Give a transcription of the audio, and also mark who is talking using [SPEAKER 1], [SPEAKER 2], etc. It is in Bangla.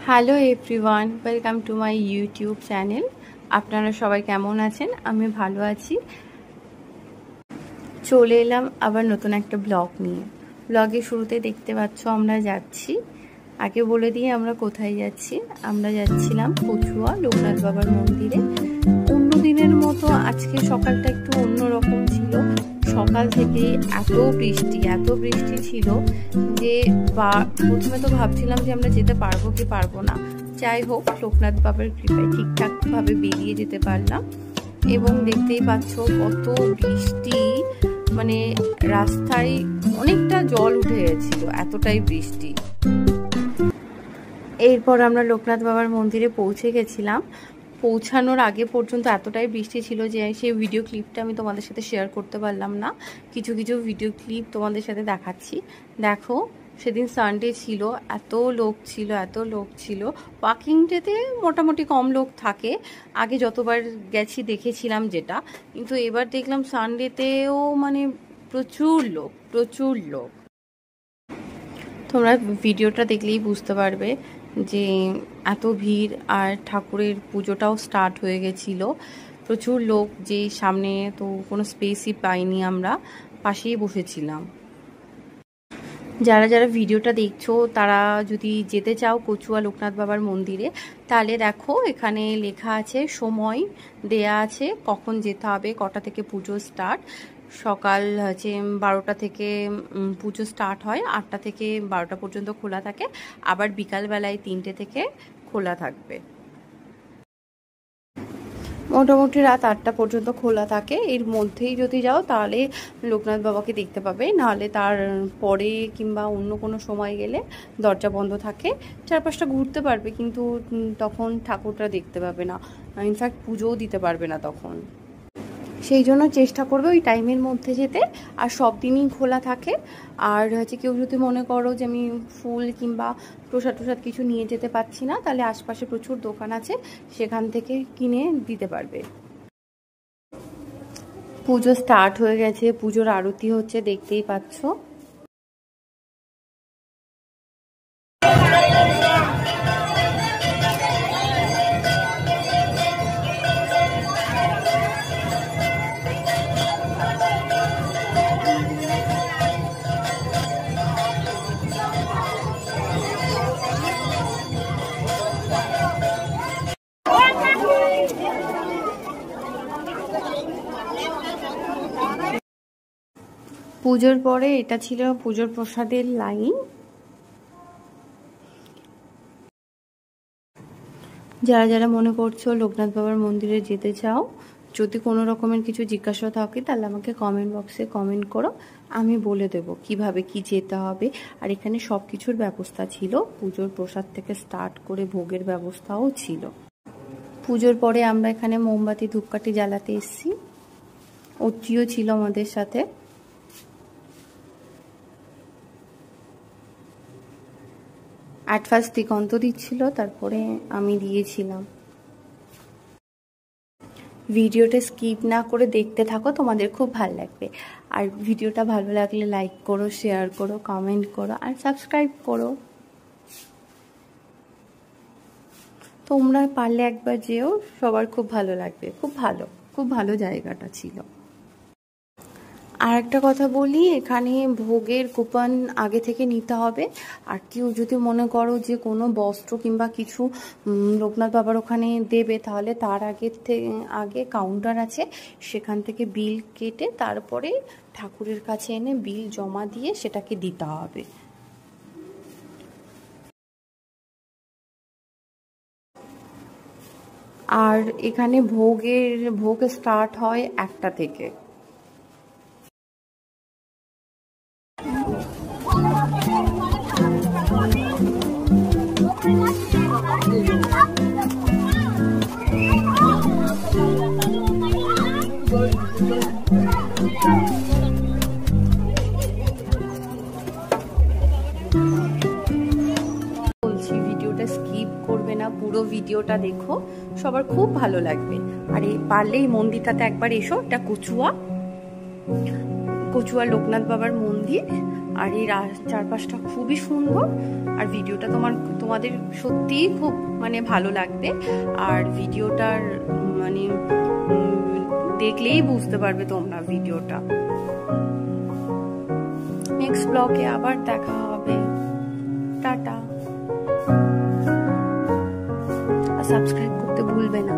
[SPEAKER 1] Hello everyone, welcome to my YouTube channel. আপনারা সবাই কেমন আছেন? আমি ভালো আছি। চলে এলাম আবার নতুন একটা ব্লগ নিয়ে। ব্লগের শুরুতে দেখতে পাচ্ছ আমরা যাচ্ছি। আগে বলে দিয়ে আমরা কোথায় যাচ্ছি। আমরা যাচ্ছিলাম কচুয়া লোকনাথ বাবার মন্দিরে। অন্য দিনের মতো আজকে সকালটা একটু অন্যরকম ছিল। সকাল থেকে এত বৃষ্টি ছিল যে প্রথমে তো ভাবছিলাম যে আমরা যেতে পারবো কি পারবো না। যাই হোক, লোকনাথ বাবার কৃপায় ঠিকঠাকভাবে বেরিয়ে যেতে পারলাম। এবং দেখতেই পাচ্ছ কত বৃষ্টি, মানে রাস্তায় অনেকটা জল উঠে গেছিল, এতটাই বৃষ্টি। এরপর আমরা লোকনাথ বাবার মন্দিরে পৌঁছে গেছিলাম। পৌঁছানোর আগে পর্যন্ত এতটাই বৃষ্টি ছিল যে সেই ভিডিও ক্লিপটা আমি তোমাদের সাথে শেয়ার করতে পারলাম না। কিছু কিছু ভিডিও ক্লিপ তোমাদের সাথে দেখাচ্ছি। দেখো, সেদিন সানডে ছিল, এত লোক ছিল। ওয়াকিং ডেতে মোটামুটি কম লোক থাকে, আগে যতবার গেছি দেখেছিলাম যেটা, কিন্তু এবার দেখলাম সানডেতেও মানে প্রচুর লোক। তোমরা ভিডিওটা দেখলেই বুঝতে পারবে যে এত ভিড়, আর ঠাকুরের পুজোটাও স্টার্ট হয়ে গেছিলো। প্রচুর লোক, যে সামনে তো কোনো স্পেসই পাইনি, আমরা পাশেই বসেছিলাম। যারা যারা ভিডিওটা দেখছো তারা যদি যেতে চাও কচুয়া লোকনাথ বাবার মন্দিরে, তাহলে দেখো এখানে লেখা আছে, সময় দেয়া আছে কখন যেতে হবে, কটা থেকে পুজো স্টার্ট। সকাল 12টা থেকে পুজো স্টার্ট হয়, 8টা থেকে 12টা পর্যন্ত খোলা থাকে, আবার বিকালবেলায় 3টে থেকে খোলা থাকবে। মোটামুটি রাত 8টা পর্যন্ত খোলা থাকে। এর মধ্যেই যদি যাও তাহলে লোকনাথ বাবাকে দেখতে পাবে, নাহলে তার পরে কিংবা অন্য কোনো সময় গেলে দরজা বন্ধ থাকে। চারপাশটা ঘুরতে পারবে, কিন্তু তখন ঠাকুরটা দেখতে পাবে না, ইনফ্যাক্ট পুজোও দিতে পারবে না তখন। সেই জন্য চেষ্টা করবে ওই টাইমের মধ্যে যেতে। আর সব দিনই খোলা থাকে। আর কেউ যদি মনে করো যে আমি ফুল কিংবা প্রসাদ কিছু নিয়ে যেতে পারছি না, তাহলে আশপাশে প্রচুর দোকান আছে, সেখান থেকে কিনে দিতে পারবে। পুজো স্টার্ট হয়ে গেছে, পুজোর আরতি হচ্ছে, দেখতেই পাচ্ছ। পুজোর পরে এটা ছিল পুজোর প্রসাদের লাইন। যারা যারা মনে করছো লোকনাথ বাবার মন্দিরে যেতে চাও, যদি কোনো রকমের কিছু জিজ্ঞাসা থাকে তাহলে আমাকে কমেন্ট বক্সে কমেন্ট করো, আমি বলে দেব কিভাবে কি যেতে হবে। আর এখানে সব কিছুর ব্যবস্থা ছিল, পুজোর প্রসাদ থেকে স্টার্ট করে ভোগের ব্যবস্থাও ছিল। পুজোর পরে আমরা এখানে মোমবাতি ধূপকাঠি জ্বালাতে এসেছি, অর্চিও ছিল আমাদের সাথে। অ্যাট ফার্স্ট দিগন্ত দিচ্ছিল, তারপরে আমি দিয়েছিলাম। ভিডিওটা স্কিপ না করে দেখতে থাকো, তোমাদের খুব ভালো লাগবে। আর ভিডিওটা ভালো লাগলে লাইক করো, শেয়ার করো, কমেন্ট করো, আর সাবস্ক্রাইব করো। তোমরা পারলে একবার যেও, সবার খুব ভালো লাগবে। খুব ভালো জায়গাটা ছিল। আর একটা কথা বলি, এখানে ভোগের কুপন আগে থেকে নিতে হবে। আর কেউ যদি মনে করো যে কোনো বস্ত্র কিংবা কিছু লোকনাথ বাবার ওখানে দেবে, তাহলে তার আগে কাউন্টার আছে, সেখান থেকে বিল কেটে তারপরে ঠাকুরের কাছে এনে বিল জমা দিয়ে সেটাকে দিতে হবে। আর এখানে ভোগ স্টার্ট হয় 1টা থেকে। বলছি, ভিডিওটা স্কিপ করবে না, পুরো ভিডিওটা দেখো, সবার খুব ভালো লাগবে। আর পারলে এই মন্দিরটাতে একবার এসো। এটা কচুয়া লোকনাথ বাবার মন্দির। আর এই চারপাশটা খুবই সুন্দর। আর ভিডিওটা তোমাদের সত্যিই খুব মানে ভালো লাগবে। আর ভিডিওটার মানে দেখলেই বুঝতে পারবে তোমরা ভিডিওটা। নেক্সট ব্লগে আবার দেখা হবে। টাটা। আর সাবস্ক্রাইব করতে ভুলবে না।